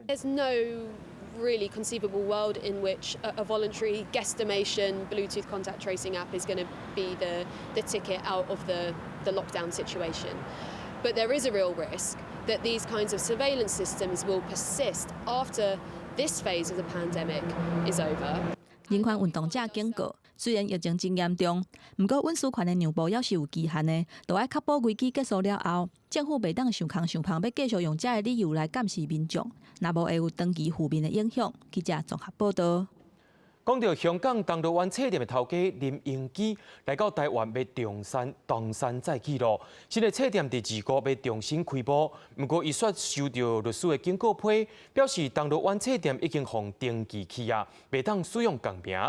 There's no really conceivable world in which a voluntary guesstimation Bluetooth contact tracing app is going to be the ticket out of the lockdown situation. But there is a real risk that these kinds of surveillance systems will persist after this phase of the pandemic is over. 人权运动者警告，虽然疫情真严重，不过隐私权的让步也是有期限的，就要确保危机结束了后，政府袂当想空想胖，要继续用这个理由来监视民众，若无会有长期负面的影响。记者综合报道。讲到香港铜锣湾册店的头家林英基来到台湾要东山再起咯。新的册店第2个要重新开幕，不过伊却收到律师的警告批，表示铜锣湾册店已经放登记起啊，袂当使用港名。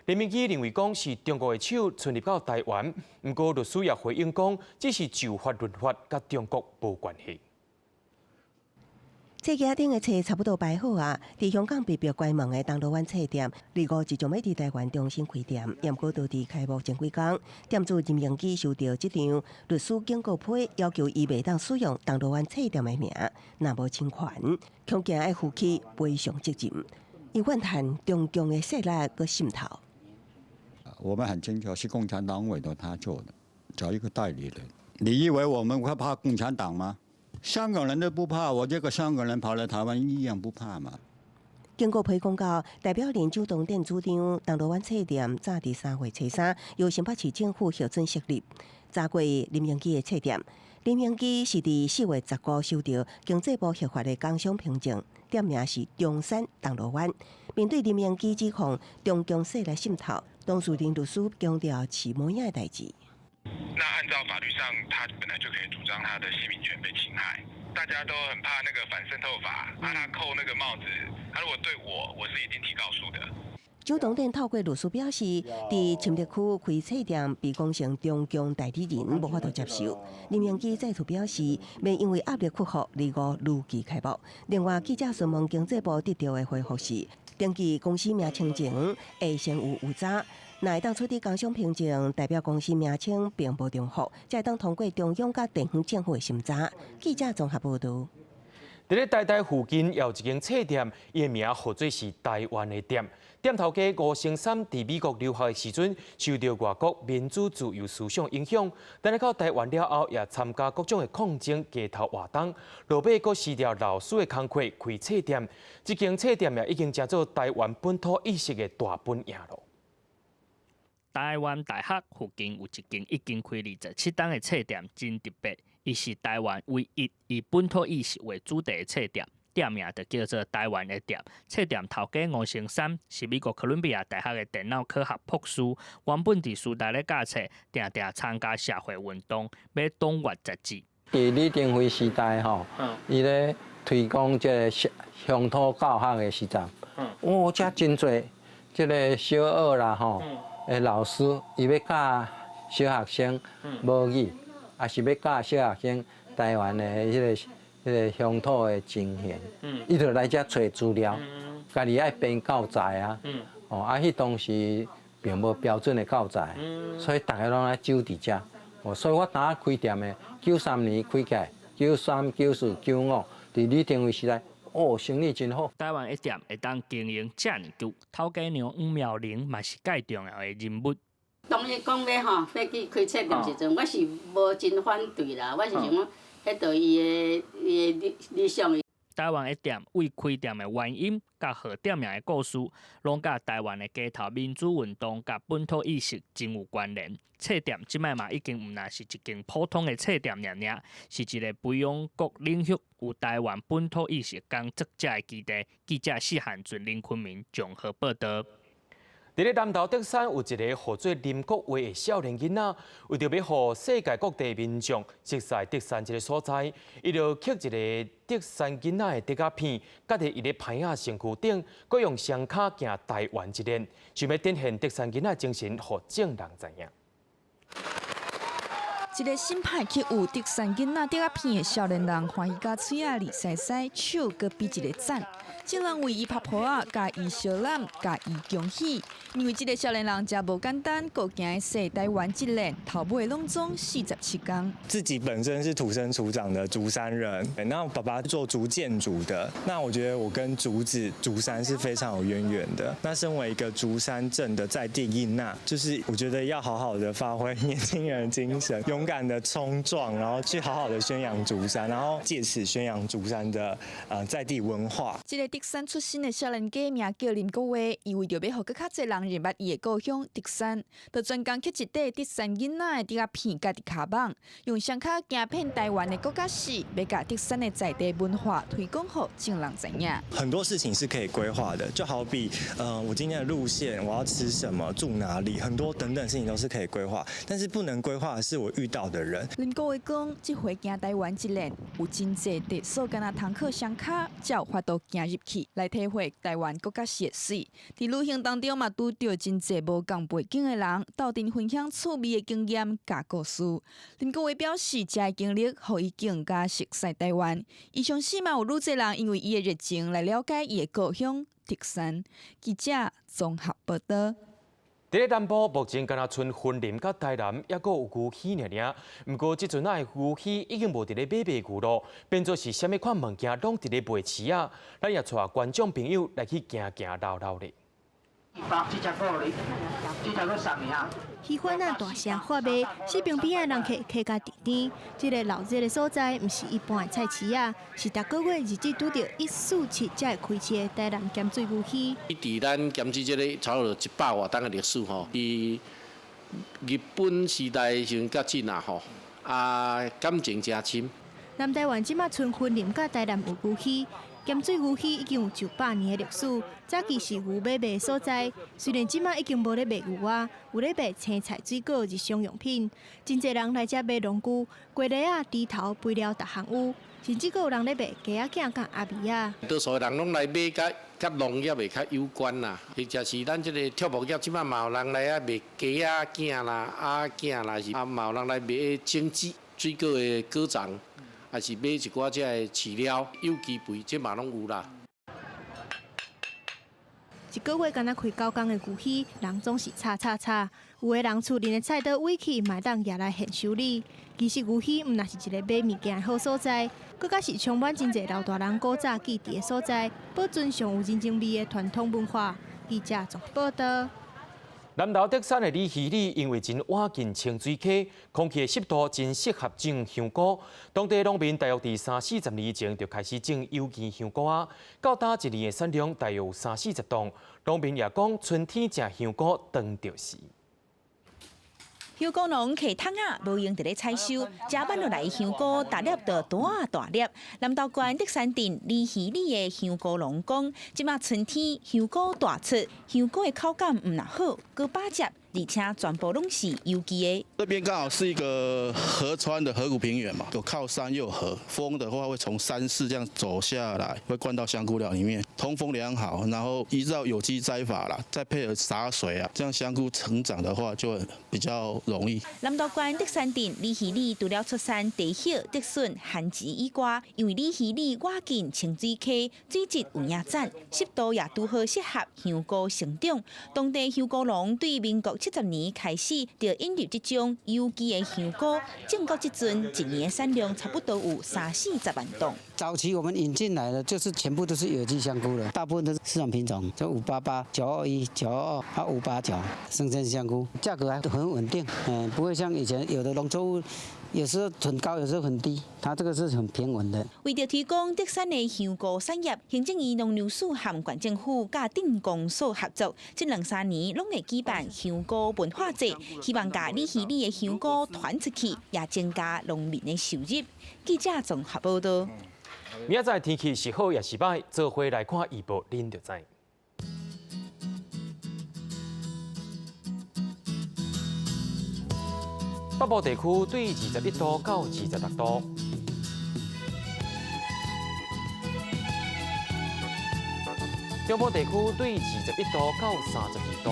林英基认为讲是中国的手存入到台湾，不过律师也回应讲，只是就法论法，甲中国无关系。册架顶的册差不多摆好啊！伫香港被迫关门的铜锣湾册店，2月即将要伫台湾重新开店，不过都伫开幕前几天，店主任英基收到这张律师警告批，要求伊袂当使用铜锣湾册店的名，若无侵权，恐惊要负起赔偿责任。伊怨叹中共的势力佮渗透。我们很清楚，是共产党委托他做的，找一个代理人。你以为我们会怕共产党吗？香港人都不怕，我这个香港人跑来台湾一样不怕嘛。经过批公告，代表林酒东店主张铜锣湾册店早伫3月初3由新北市政府核准设立，查过林英基的册店。林英基是伫4月19收到经济部核发的工商凭证，店名是中山铜锣湾。面对林英基指控中共势力渗透，当事人律师强调是无影的代志。那按照法律上，他本来就可以主张他的姓名权被侵害。大家都很怕那个反渗透法，他扣那个帽子，他如果对我是一定提告诉的。酒东店透过律师表示，伫深德区开册店被讲成中共代理人，无法度接受。林英基再次表示，未因为压力克服，2月如期开幕。另外，记者询问经济部得到的回复是，登记公司名称前会先有查。若会当出示工商凭证，代表公司名称并无重复，才会当通过中央甲地方政府的审查。记者综合报道。伫咧台附近有一间册店，伊的名号做是台湾的店。店头家吴成三伫美国留学的时阵，受到外国民主自由思想影响，但係到台湾了后，也参加各种的抗争、街头活动，落尾阁辞掉老师的工课开册店。这间册店也已经成做台湾本土意识的大本营咯。台湾大学附近有一间已经开27档的册店，真特别。伊是台湾唯一以本土意识为主题的册店，店名就叫做台湾的店。册店头家吴成三是美国哥伦比亚大学的电脑科学博士，原本伫书台咧教册，定定参加社会运动，要党员杂志。伫李登辉时代吼，伊咧推广这个乡土教学的时阵，遮真侪这个小学啦吼，的老师伊要教小学生母语，也是要教小学生台湾的迄个乡土的情形。伊就来遮找资料，家己爱编教材啊。迄当时并无标准的教材，所以大家拢来揪伫遮。所以我当开店的93年开起来，93、94、95，伫李登辉时代。生意真好。台湾一店会当经营遮尔久，头家娘黄妙玲嘛是介重要的人物。当伊讲要去开册店时阵，我是无真反对啦，我是想讲，迄著伊的理想。台湾一店为开店的原因，甲号店名的故事，拢甲台湾的街头民主运动甲本土意识真有关联。册店即摆嘛已经毋那是一间普通的册店尔，是一个培养各领域有台湾本土意识工作者的基地。记者施汉俊、林坤明综合报道。伫咧南投德山有一个号做林国华的少年囡仔，为着要互世界各地民众熟悉德山这个所在，伊就刻一个德山囡仔的德甲片，夹伫伊咧牌仔身躯顶，佮用双脚行台湾一年，想要展现德山囡仔精神，互众人知影。一个新派刻有德山囡仔德甲片的少年人，欢喜甲嘴啊利西西，手搁比一个赞。众人为伊拍婆啊，甲伊小揽，甲伊恭喜，因为这个少年人真无简单，过行说台湾一年，头尾拢总47天。自己本身是土生土长的竹山人，那爸爸做竹建筑的，那我觉得我跟竹子、竹山是非常有渊源的。那身为一个竹山镇的在地印娜，就是我觉得要好好的发挥年轻人的精神，勇敢的冲撞，然后去好好的宣扬竹山，然后借此宣扬竹山的在地文化。这个德山出身的少年家名叫林国华，伊为着要互更较侪人认捌伊的故乡德山，就专工刻一块德山囡仔的德甲片，家伫骹网，用双脚行遍台湾的国家史，要甲德山的在地文化推广互众人知影。很多事情是可以规划的，就好比我今天的路线，我要吃什么，住哪里，很多等等事情都是可以规划，但是不能规划的是我遇到的人。林国华讲，这回行台湾一年，有真侪特殊，敢若通靠双脚，才有法度行入去。来体会台湾国家史的水，伫旅行当中嘛，拄到真侪无共背景的人，斗阵分享趣味的经验、甲故事。林国华表示，这经历互伊更加熟悉台湾。伊相信嘛，有愈侪人因为伊的热情来了解伊的故乡德山。记者综合报道。伫咧南部，目前敢若剩云林甲台南，还阁有牛墟尔。不过，即阵仔的牛墟已经无伫咧买卖牛咯，变做是虾米款物件拢伫咧卖市啊。咱也带观众朋友来去行行绕绕咧。喜欢啊大声发卖，市边边的人客客家地点。这个老热的所在，毋是一般的菜市啊，是逐个月日子拄着147才会开市的台南咸水牛墟。伫咱咸水这个差不多100多年的历史吼，伊日本时代时阵较近啊吼，感情真深。南台湾即马剩云林甲台南有牛墟。咸水牛墟已经有900年的历史，早期是牛买卖的所在。虽然即马已经无咧卖牛啊，有咧卖青菜、水果、日常用品。真侪人来遮买农具、鸡梨啊、猪头、肥料，逐项有。甚至阁有人咧卖鸡仔囝甲阿米啊。多数人拢来买甲农业的较有关啦，或者是咱即个畜牧业，即马嘛有人来啊卖鸡仔囝啦、囝啦，是嘛有人来卖种子、水果的果粽。还是买一寡只的饲料、有机肥，这嘛拢有啦。一个月敢若开9工的牛墟，人总是叉。有的人厝里的菜刀尾去，嘛当拿来现修理。其实牛墟毋若是一个买物件的好所在，佮甲是充满真侪老大人古早记忆的所在，保存上有人情味的传统文化。记者综合报道。南投德山的李鱼里，因为真晚近清水溪，空气的湿度真适合种香菇。当地农民大约伫30-40年前就开始种有机香菇啊，到打一年的产量大约有30-40吨。农民也讲，春天食香菇当着时。香菇农客桶啊，无用伫咧采收，食慢落来香菇，大粒就大粒。南投县德山镇李鱼里的香菇农讲，即马春天香菇大出，香菇的口感毋若好，佮饱食，而且全部拢是有机的。这边刚好是一个河川的河谷平原嘛，有靠山又有河，风的话会从山势这样走下来，会灌到香菇寮里面，通风良好，然后依照有机栽法啦，再配合洒水啊，这样香菇成长的话就比较容易。南投县德山镇李希里除了出产地叶、竹笋、番薯以外，因为李希里挖近清水溪，水质有影赞，湿度也拄好适合香菇生长。当地香菇农对民国70年开始就引入这种有机的香菇，正到这阵一年的产量差不多有30-40万吨。早期我们引进来的就是全部都是有机香菇了，大部分都是市场品种，就588、921、922还有589生鲜香菇，价格还很稳定，不会像以前有的农作物有时候很高，有时候很低，它这个是很平稳的。为着提供德山的香菇产业，行政院农粮署和县政府甲镇公所合作，这2-3年拢会举办香菇文化节，希望把李希里的香菇传出去，也增加农民的收入。记者综合报道。明仔载天气是好也是歹，做伙来看预报，恁就知。北部地区对21度到26度，中部地区对21度到32度，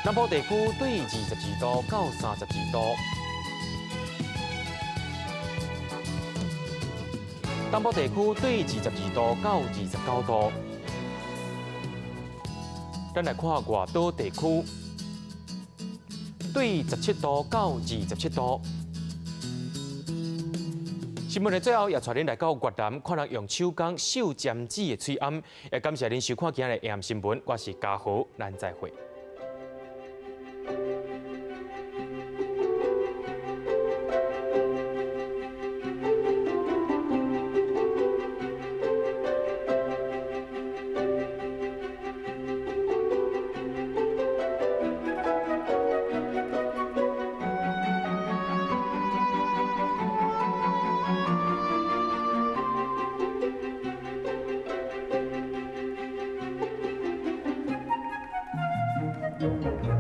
南部地区对22度到32度，东部地区对22度到29度。咱来看外岛地区，对17度到27度。新闻的最后也带恁来到越南，看人用手工绣尖子的翠暗。也感谢您收看今日的 AM 新闻，我是嘉豪，咱再会。Thank you.